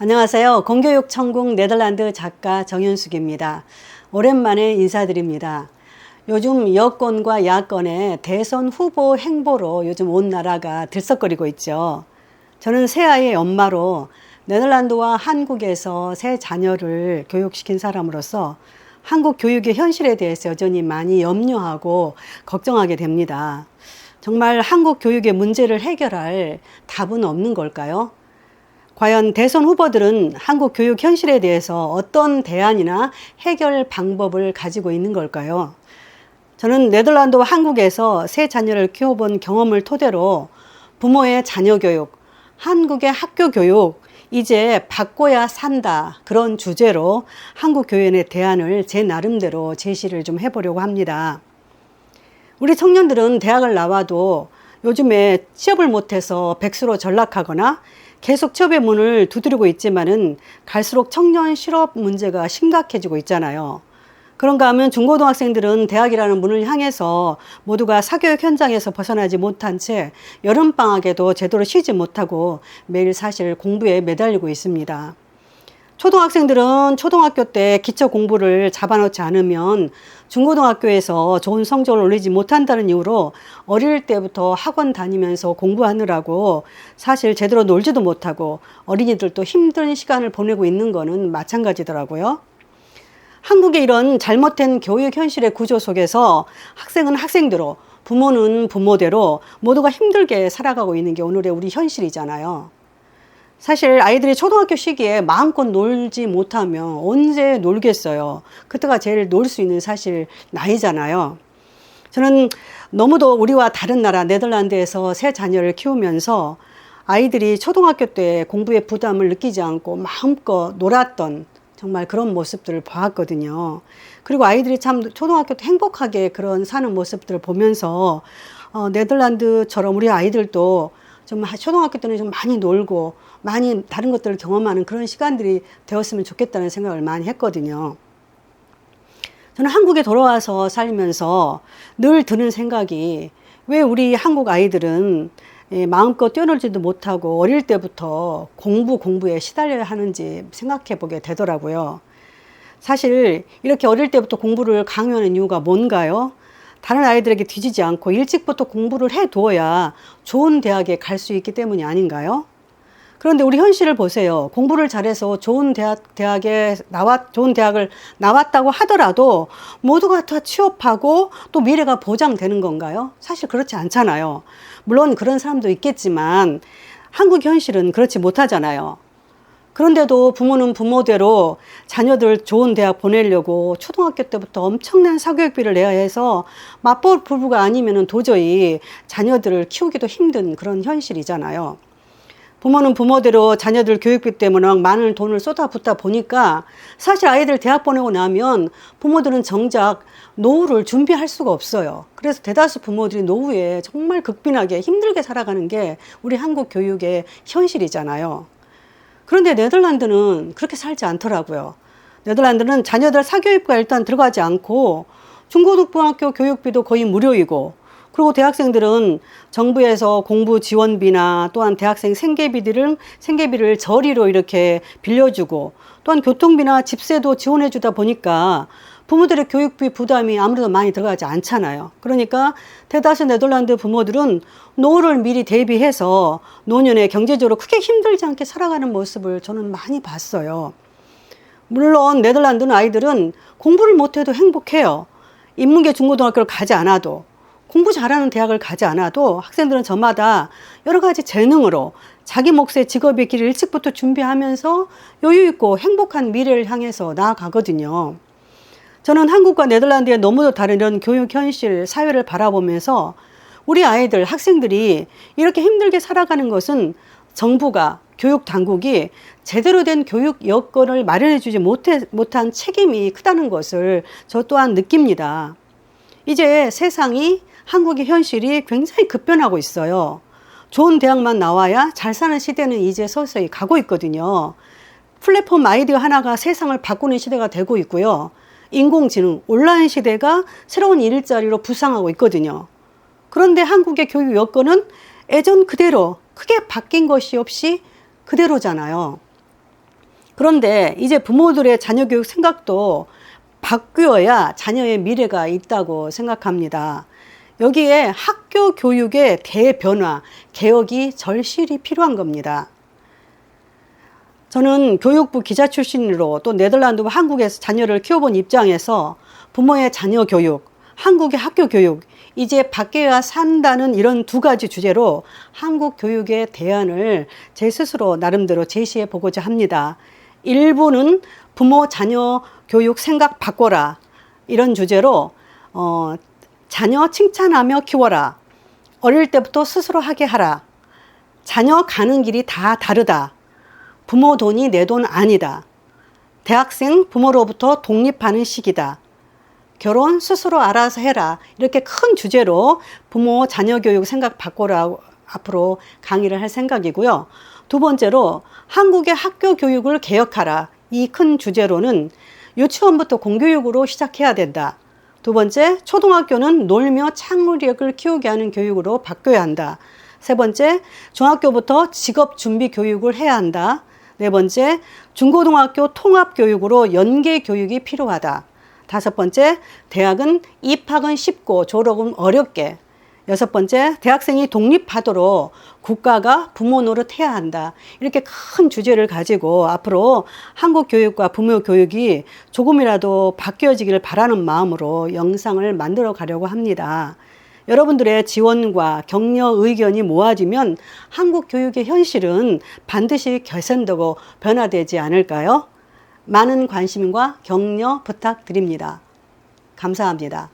안녕하세요. 공교육 천국 네덜란드 작가 정윤숙입니다. 오랜만에 인사드립니다. 요즘 여권과 야권의 대선 후보 행보로 요즘 온 나라가 들썩거리고 있죠. 저는 새 아이의 엄마로 네덜란드와 한국에서 새 자녀를 교육시킨 사람으로서 한국 교육의 현실에 대해서 여전히 많이 염려하고 걱정하게 됩니다. 정말 한국 교육의 문제를 해결할 답은 없는 걸까요? 과연 대선 후보들은 한국 교육 현실에 대해서 어떤 대안이나 해결 방법을 가지고 있는 걸까요? 저는 네덜란드와 한국에서 새 자녀를 키워본 경험을 토대로 부모의 자녀 교육, 한국의 학교 교육, 이제 바꿔야 산다, 그런 주제로 한국 교육의 대안을 제 나름대로 제시를 좀 해보려고 합니다. 우리 청년들은 대학을 나와도 요즘에 취업을 못해서 백수로 전락하거나 계속 취업의 문을 두드리고 있지만은 갈수록 청년 실업 문제가 심각해지고 있잖아요. 그런가 하면 중고등학생들은 대학이라는 문을 향해서 모두가 사교육 현장에서 벗어나지 못한 채 여름방학에도 제대로 쉬지 못하고 매일 사실 공부에 매달리고 있습니다. 초등학생들은 초등학교 때 기초 공부를 잡아놓지 않으면 중고등학교에서 좋은 성적을 올리지 못한다는 이유로 어릴 때부터 학원 다니면서 공부하느라고 사실 제대로 놀지도 못하고 어린이들도 힘든 시간을 보내고 있는 거는 마찬가지더라고요. 한국의 이런 잘못된 교육 현실의 구조 속에서 학생은 학생대로, 부모는 부모대로 모두가 힘들게 살아가고 있는 게 오늘의 우리 현실이잖아요. 사실 아이들이 초등학교 시기에 마음껏 놀지 못하면 언제 놀겠어요. 그때가 제일 놀 수 있는 사실 나이잖아요. 저는 너무도 우리와 다른 나라 네덜란드에서 새 자녀를 키우면서 아이들이 초등학교 때 공부에 부담을 느끼지 않고 마음껏 놀았던 정말 그런 모습들을 보았거든요. 그리고 아이들이 참 초등학교 때 행복하게 그런 사는 모습들을 보면서 네덜란드처럼 우리 아이들도 좀 초등학교 때는 좀 많이 놀고 많이 다른 것들을 경험하는 그런 시간들이 되었으면 좋겠다는 생각을 많이 했거든요. 저는 한국에 돌아와서 살면서 늘 드는 생각이 왜 우리 한국 아이들은 마음껏 뛰어놀지도 못하고 어릴 때부터 공부에 시달려야 하는지 생각해 보게 되더라고요. 사실 이렇게 어릴 때부터 공부를 강요하는 이유가 뭔가요? 다른 아이들에게 뒤지지 않고 일찍부터 공부를 해두어야 좋은 대학에 갈 수 있기 때문이 아닌가요? 그런데 우리 현실을 보세요. 공부를 잘해서 좋은 대학을 나왔다고 하더라도 모두가 다 취업하고 또 미래가 보장되는 건가요? 사실 그렇지 않잖아요. 물론 그런 사람도 있겠지만 한국 현실은 그렇지 못하잖아요. 그런데도 부모는 부모대로 자녀들 좋은 대학 보내려고 초등학교 때부터 엄청난 사교육비를 내야 해서 맞벌 부부가 아니면 도저히 자녀들을 키우기도 힘든 그런 현실이잖아요. 부모는 부모대로 자녀들 교육비 때문에 많은 돈을 쏟아붓다 보니까 사실 아이들 대학 보내고 나면 부모들은 정작 노후를 준비할 수가 없어요. 그래서 대다수 부모들이 노후에 정말 극빈하게 힘들게 살아가는 게 우리 한국 교육의 현실이잖아요. 그런데 네덜란드는 그렇게 살지 않더라고요. 네덜란드는 자녀들 사교육과 일단 들어가지 않고 중고등학교 교육비도 거의 무료이고, 그리고 대학생들은 정부에서 공부 지원비나 또한 대학생 생계비를 저리로 이렇게 빌려주고, 또한 교통비나 집세도 지원해 주다 보니까 부모들의 교육비 부담이 아무래도 많이 들어가지 않잖아요. 그러니까 대다수 네덜란드 부모들은 노후를 미리 대비해서 노년에 경제적으로 크게 힘들지 않게 살아가는 모습을 저는 많이 봤어요. 물론 네덜란드는 아이들은 공부를 못해도 행복해요. 인문계 중고등학교를 가지 않아도, 공부 잘하는 대학을 가지 않아도 학생들은 저마다 여러 가지 재능으로 자기 몫의 직업의 길을 일찍부터 준비하면서 여유 있고 행복한 미래를 향해서 나아가거든요. 저는 한국과 네덜란드의 너무도 다른 이런 교육 현실, 사회를 바라보면서 우리 아이들, 학생들이 이렇게 힘들게 살아가는 것은 정부가, 교육 당국이 제대로 된 교육 여건을 마련해 주지 못한 책임이 크다는 것을 저 또한 느낍니다. 이제 세상이, 한국의 현실이 굉장히 급변하고 있어요. 좋은 대학만 나와야 잘 사는 시대는 이제 서서히 가고 있거든요. 플랫폼 아이디어 하나가 세상을 바꾸는 시대가 되고 있고요. 인공지능, 온라인 시대가 새로운 일자리로 부상하고 있거든요. 그런데 한국의 교육 여건은 예전 그대로 크게 바뀐 것이 없이 그대로잖아요. 그런데 이제 부모들의 자녀 교육 생각도 바뀌어야 자녀의 미래가 있다고 생각합니다. 여기에 학교 교육의 대변화, 개혁이 절실히 필요한 겁니다. 저는 교육부 기자 출신으로 또 네덜란드와 한국에서 자녀를 키워본 입장에서 부모의 자녀 교육, 한국의 학교 교육, 이제 바뀌어야 산다는 이런 두 가지 주제로 한국 교육의 대안을 제 스스로 나름대로 제시해 보고자 합니다. 일부는 부모 자녀 교육 생각 바꿔라, 이런 주제로 자녀 칭찬하며 키워라, 어릴 때부터 스스로 하게 하라, 자녀 가는 길이 다 다르다, 부모 돈이 내 돈 아니다, 대학생 부모로부터 독립하는 시기다, 결혼 스스로 알아서 해라, 이렇게 큰 주제로 부모 자녀 교육 생각 바꿔라 앞으로 강의를 할 생각이고요. 두 번째로 한국의 학교 교육을 개혁하라, 이 큰 주제로는 유치원부터 공교육으로 시작해야 된다. 두 번째, 초등학교는 놀며 창의력을 키우게 하는 교육으로 바뀌어야 한다. 세 번째, 중학교부터 직업 준비 교육을 해야 한다. 네 번째, 중고등학교 통합 교육으로 연계 교육이 필요하다. 다섯 번째, 대학은 입학은 쉽고 졸업은 어렵게. 여섯 번째, 대학생이 독립하도록 국가가 부모 노릇해야 한다. 이렇게 큰 주제를 가지고 앞으로 한국 교육과 부모 교육이 조금이라도 바뀌어지기를 바라는 마음으로 영상을 만들어 가려고 합니다. 여러분들의 지원과 격려 의견이 모아지면 한국 교육의 현실은 반드시 개선되고 변화되지 않을까요? 많은 관심과 격려 부탁드립니다. 감사합니다.